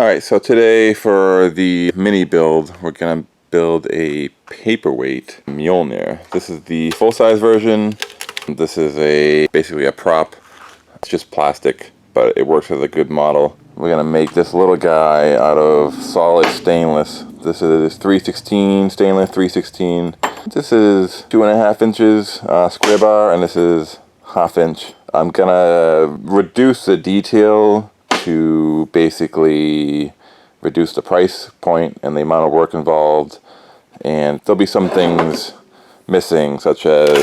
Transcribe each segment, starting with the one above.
Alright, so today for the mini build, we're going to build a paperweight Mjolnir. This is the full-size version. This is basically a prop. It's just plastic, but it works as a good model. We're going to make this little guy out of solid stainless. This is 316 stainless, 316. This is 2.5 inches square bar, and this is 1/2 inch. I'm going to reduce the detail to basically reduce the price point and the amount of work involved, and there'll be some things missing, such as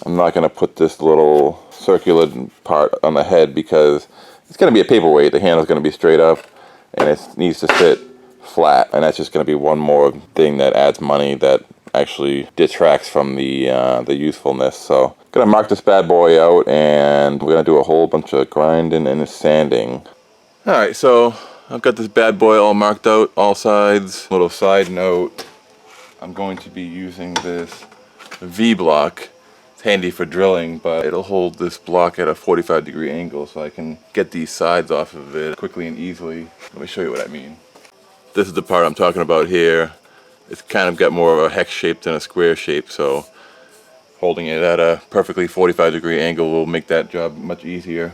I'm not going to put this little circular part on the head because it's going to be a paperweight. The handle's going to be straight up and it needs to sit flat, and that's just going to be one more thing that adds money that actually detracts from the usefulness. So gonna mark this bad boy out, and we're gonna do a whole bunch of grinding and sanding. Alright, so I've got this bad boy all marked out, all sides. Little side note, I'm going to be using this V-block. It's handy for drilling, but it'll hold this block at a 45-degree angle so I can get these sides off of it quickly and easily. Let me show you what I mean. This is the part I'm talking about here. It's kind of got more of a hex shape than a square shape, so holding it at a perfectly 45-degree angle will make that job much easier.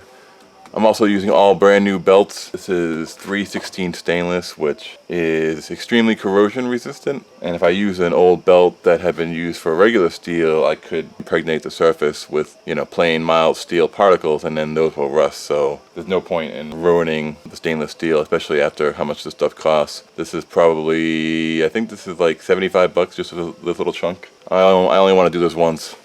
I'm also using all brand new belts. This is 316 stainless, which is extremely corrosion resistant. And if I use an old belt that had been used for regular steel, I could impregnate the surface with, plain mild steel particles, and then those will rust. So there's no point in ruining the stainless steel, especially after how much this stuff costs. This is probably, I think this is like 75 bucks just for this little chunk. I only want to do this once.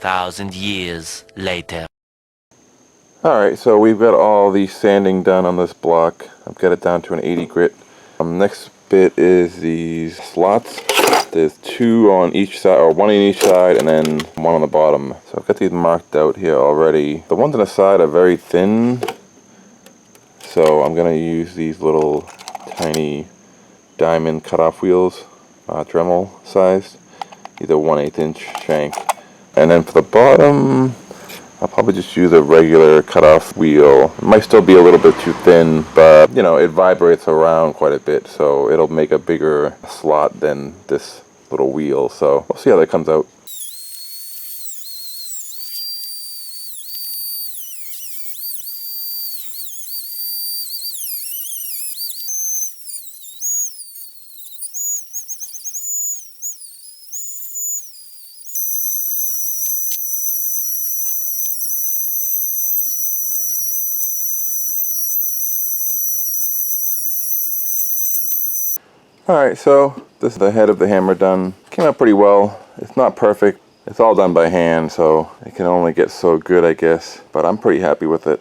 Thousand years later. Alright, so we've got all the sanding done on this block. I've got it down to an 80 grit. Next bit is these slots. There's 2 on each side, or 1 on each side, and then 1 on the bottom. So I've got these marked out here already. The ones on the side are very thin, so I'm going to use these little tiny diamond cutoff wheels, Dremel sized. These are 1/8 inch shank. And then for the bottom, I'll probably just use a regular cutoff wheel. It might still be a little bit too thin, but it vibrates around quite a bit, so it'll make a bigger slot than this little wheel. So we'll see how that comes out. Alright, so this is the head of the hammer done. Came out pretty well. It's not perfect. It's all done by hand, so it can only get so good, I guess. But I'm pretty happy with it.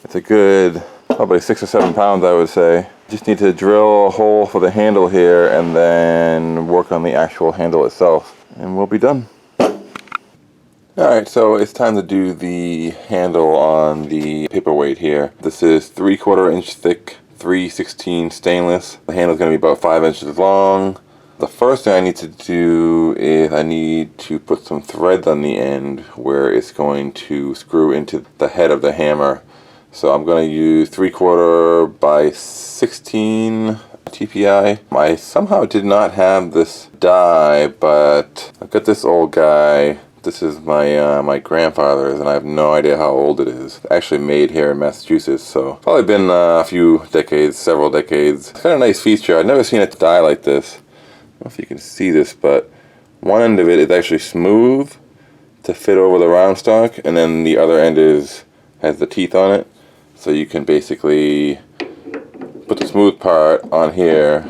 It's a good, probably 6 or 7 pounds, I would say. Just need to drill a hole for the handle here and then work on the actual handle itself, and we'll be done. Alright, so it's time to do the handle on the paperweight here. This is 3/4 inch thick, 316 stainless. The handle is going to be about 5 inches long. The first thing I need to do is I need to put some threads on the end where it's going to screw into the head of the hammer. So I'm going to use 3/4 by 16 TPI. I somehow did not have this die, but I've got this old guy. This is my grandfather's, and I have no idea how old it is. It's actually made here in Massachusetts, so probably been a few decades, several decades. It's got a nice feature. I've never seen a die like this. I don't know if you can see this, but one end of it is actually smooth, to fit over the round stock, and then the other end has the teeth on it, so you can basically put the smooth part on here.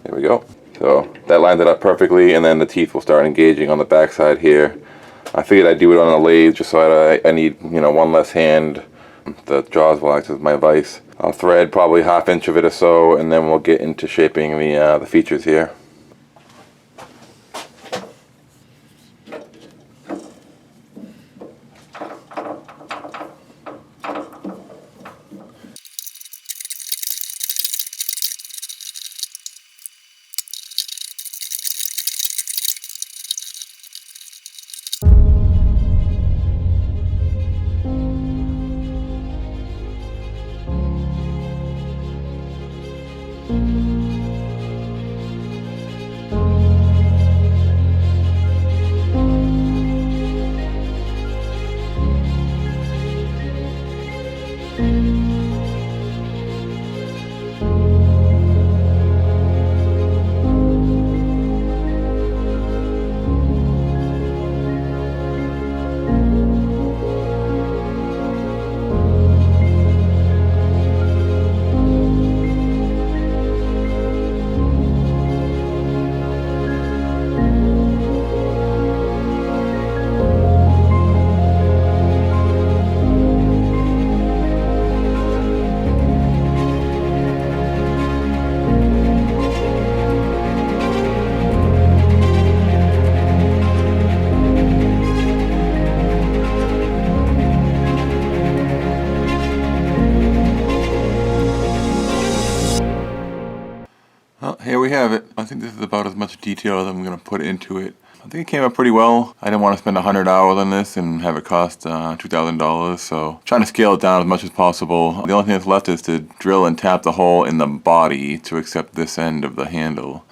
There we go. So that lines it up perfectly, and then the teeth will start engaging on the back side here. I figured I'd do it on a lathe just so I need, you know, one less hand. The jaws will act as my vise. I'll thread probably 1/2 inch of it or so, and then we'll get into shaping the features here. Well, here we have it. I think this is about as much detail as I'm going to put into it. I think it came out pretty well. I didn't want to spend 100 hours on this and have it cost $2,000, so trying to scale it down as much as possible. The only thing that's left is to drill and tap the hole in the body to accept this end of the handle.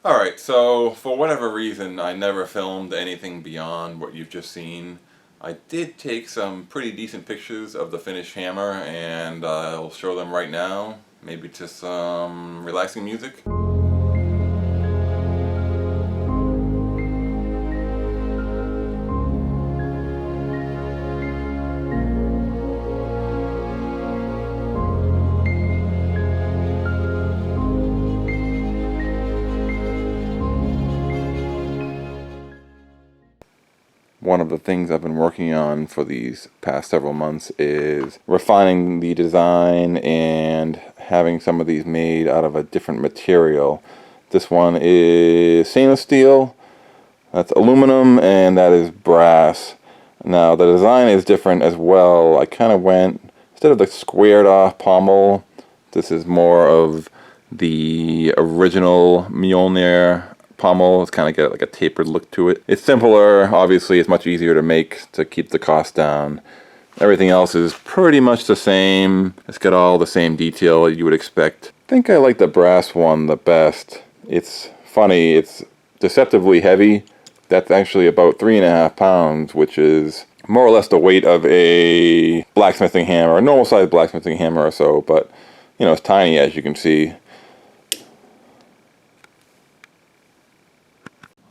Alright, so for whatever reason I never filmed anything beyond what you've just seen. I did take some pretty decent pictures of the finished hammer, and I'll show them right now, maybe to some relaxing music. One of the things I've been working on for these past several months is refining the design and having some of these made out of a different material. This one is stainless steel, that's aluminum, and that is brass. Now the design is different as well. I kind of went, instead of the squared off pommel, this is more of the original Mjolnir pommel. It's kind of got like a tapered look to it. It's simpler, obviously it's much easier to make to keep the cost down. Everything else is pretty much the same. It's got all the same detail you would expect. I think I like the brass one the best. It's funny, it's deceptively heavy. That's actually about 3.5 pounds, which is more or less the weight of a blacksmithing hammer, a normal sized blacksmithing hammer or so, but you know, it's tiny as you can see.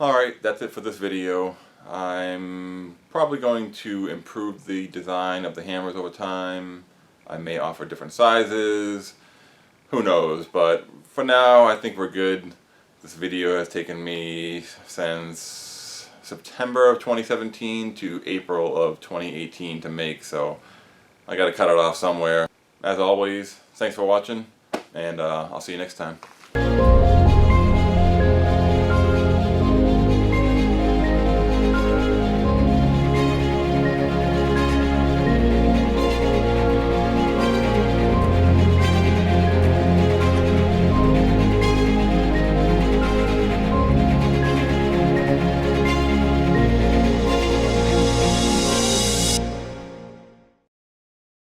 Alright, that's it for this video. I'm probably going to improve the design of the hammers over time. I may offer different sizes. Who knows, but for now I think we're good. This video has taken me since September of 2017 to April of 2018 to make, so I gotta cut it off somewhere. As always, thanks for watching, and I'll see you next time.